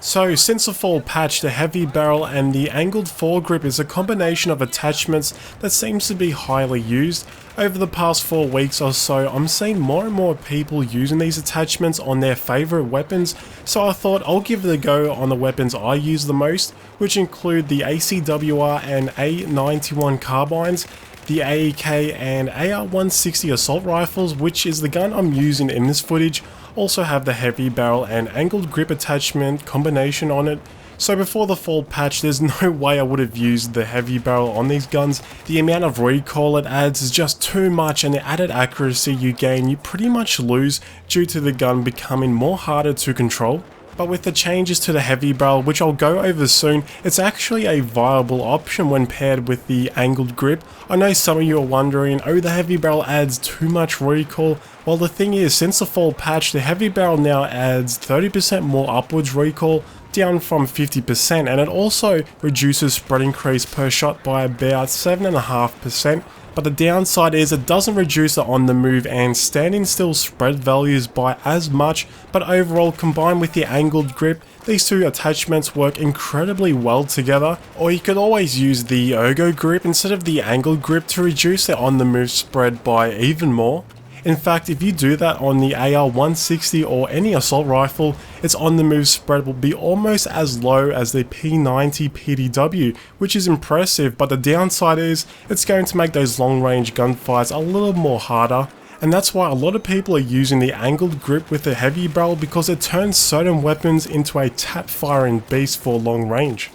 So since the fall patch, the heavy barrel and the angled foregrip is a combination of attachments that seems to be highly used. Over the past 4 weeks or so, I'm seeing more and more people using these attachments on their favourite weapons, so I thought I'll give it a go on the weapons I use the most, which include the ACWR and A-91 Carbines, the AEK and AR160 Assault Rifles, which is the gun I'm using in this footage. Also have the heavy barrel and angled grip attachment combination on it. So before the fall patch, there's no way I would have used the heavy barrel on these guns. The amount of recoil it adds is just too much, and the added accuracy you gain you pretty much lose due to the gun becoming more harder to control. But with the changes to the heavy barrel, which I'll go over soon, it's actually a viable option when paired with the angled grip. I know some of you are wondering, oh, the heavy barrel adds too much recoil. Well, the thing is, since the fall patch, the heavy barrel now adds 30% more upwards recoil, down from 50%, and it also reduces spread increase per shot by about 7.5%. But the downside is it doesn't reduce the on the move and standing still spread values by as much, but overall, combined with the angled grip, these two attachments work incredibly well together. Or you could always use the ergo grip instead of the angled grip to reduce the on the move spread by even more. In fact, if you do that on the AR160 or any assault rifle, its on the move spread will be almost as low as the P90 PDW, which is impressive, but the downside is it's going to make those long range gunfights a little more harder. And that's why a lot of people are using the angled grip with the heavy barrel, because it turns certain weapons into a tap firing beast for long range.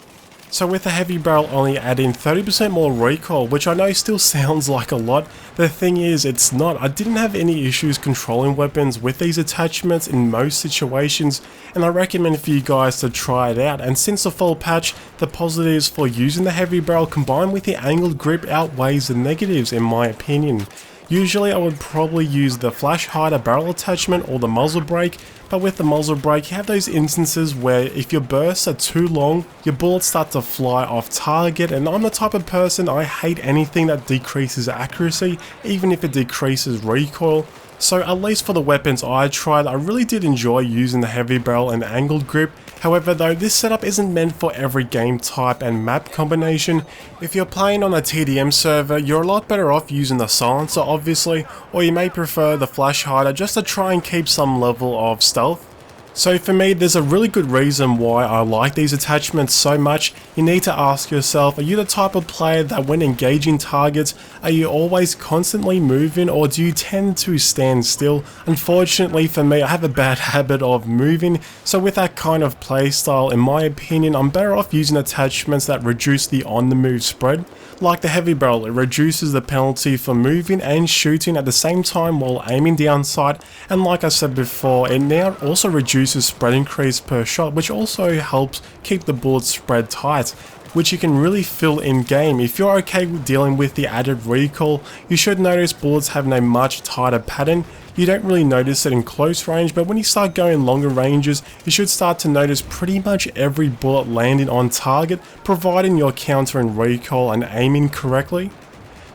So with the heavy barrel only adding 30% more recoil, which I know still sounds like a lot, the thing is it's not. I didn't have any issues controlling weapons with these attachments in most situations, and I recommend for you guys to try it out. And since the fall patch, the positives for using the heavy barrel combined with the angled grip outweighs the negatives in my opinion. Usually I would probably use the flash hider barrel attachment or the muzzle brake, but with the muzzle brake you have those instances where if your bursts are too long, your bullets start to fly off target, and I'm the type of person, I hate anything that decreases accuracy, even if it decreases recoil. So at least for the weapons I tried, I really did enjoy using the heavy barrel and angled grip. However though, this setup isn't meant for every game type and map combination. If you're playing on a TDM server, you're a lot better off using the silencer obviously, or you may prefer the flash hider just to try and keep some level of stealth. So for me, there's a really good reason why I like these attachments so much. You need to ask yourself, are you the type of player that when engaging targets, are you always constantly moving, or do you tend to stand still? Unfortunately for me, I have a bad habit of moving, so with that kind of playstyle, in my opinion, I'm better off using attachments that reduce the on the move spread. Like the heavy barrel, it reduces the penalty for moving and shooting at the same time while aiming down sight, and like I said before, it now also reduces spread increase per shot, which also helps keep the bullets spread tight, which you can really feel in game. If you're okay with dealing with the added recoil, you should notice bullets having a much tighter pattern. You don't really notice it in close range, but when you start going longer ranges, you should start to notice pretty much every bullet landing on target, providing you're countering recoil and aiming correctly.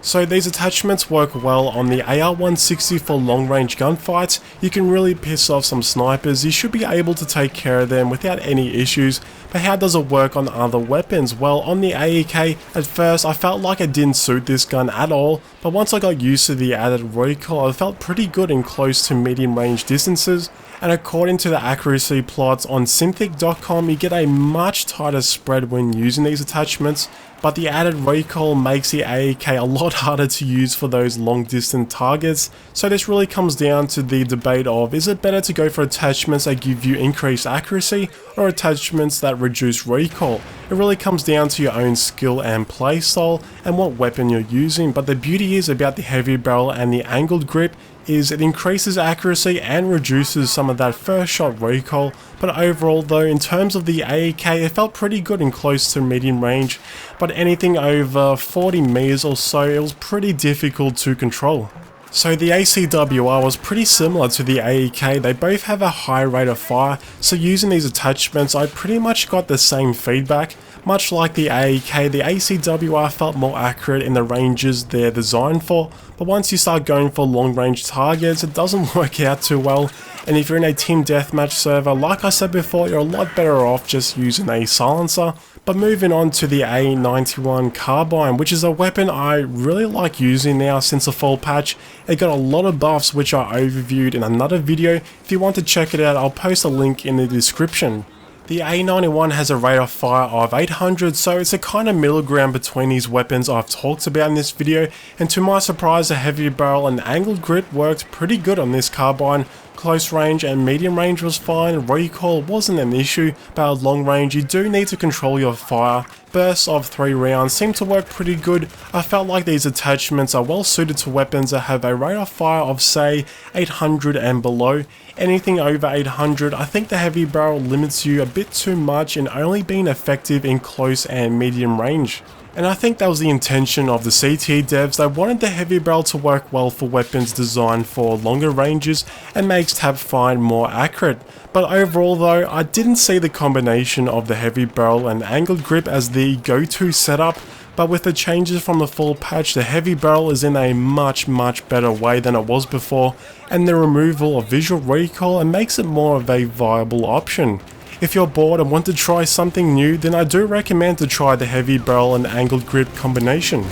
So these attachments work well on the AR160 for long range gunfights. You can really piss off some snipers. You should be able to take care of them without any issues. But how does it work on other weapons? Well, on the AEK, at first I felt like it didn't suit this gun at all, but once I got used to the added recoil, I felt pretty good in close to medium range distances. And according to the accuracy plots on Synthic.com, you get a much tighter spread when using these attachments, but the added recoil makes the AEK a lot harder to use for those long distance targets. So this really comes down to the debate of, is it better to go for attachments that give you increased accuracy or attachments that reduce recoil? It really comes down to your own skill and playstyle and what weapon you're using, but the beauty is about the heavy barrel and the angled grip is it increases accuracy and reduces some of that first shot recoil. But overall though, in terms of the AEK, it felt pretty good in close to medium range, but anything over 40 meters or so, it was pretty difficult to control. So the ACWR was pretty similar to the AEK. They both have a high rate of fire, so using these attachments I pretty much got the same feedback. Much like the AEK, the ACWR felt more accurate in the ranges they're designed for, but once you start going for long range targets, it doesn't work out too well. And if you're in a team deathmatch server, like I said before, you're a lot better off just using a silencer. But moving on to the A-91 Carbine, which is a weapon I really like using now since the fall patch. It got a lot of buffs which I overviewed in another video. If you want to check it out, I'll post a link in the description. The A91 has a rate of fire of 800, so it's a kind of middle ground between these weapons I've talked about in this video, and to my surprise the heavy barrel and angled grip worked pretty good on this carbine. Close range and medium range was fine, recoil wasn't an issue, but at long range you do need to control your fire. Bursts of 3 rounds seem to work pretty good. I felt like these attachments are well suited to weapons that have a rate of fire of say 800 and below. Anything over 800, I think the heavy barrel limits you a bit too much in only being effective in close and medium range. And I think that was the intention of the CT devs. They wanted the heavy barrel to work well for weapons designed for longer ranges and makes tab find more accurate. But overall though, I didn't see the combination of the heavy barrel and angled grip as the go-to setup. But with the changes from the full patch, the heavy barrel is in a much better way than it was before, and the removal of visual recoil and makes it more of a viable option. If you're bored and want to try something new, then I do recommend to try the heavy barrel and angled grip combination.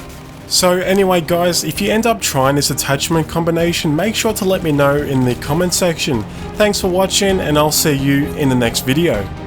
So anyway guys, if you end up trying this attachment combination, make sure to let me know in the comment section. Thanks for watching, and I'll see you in the next video.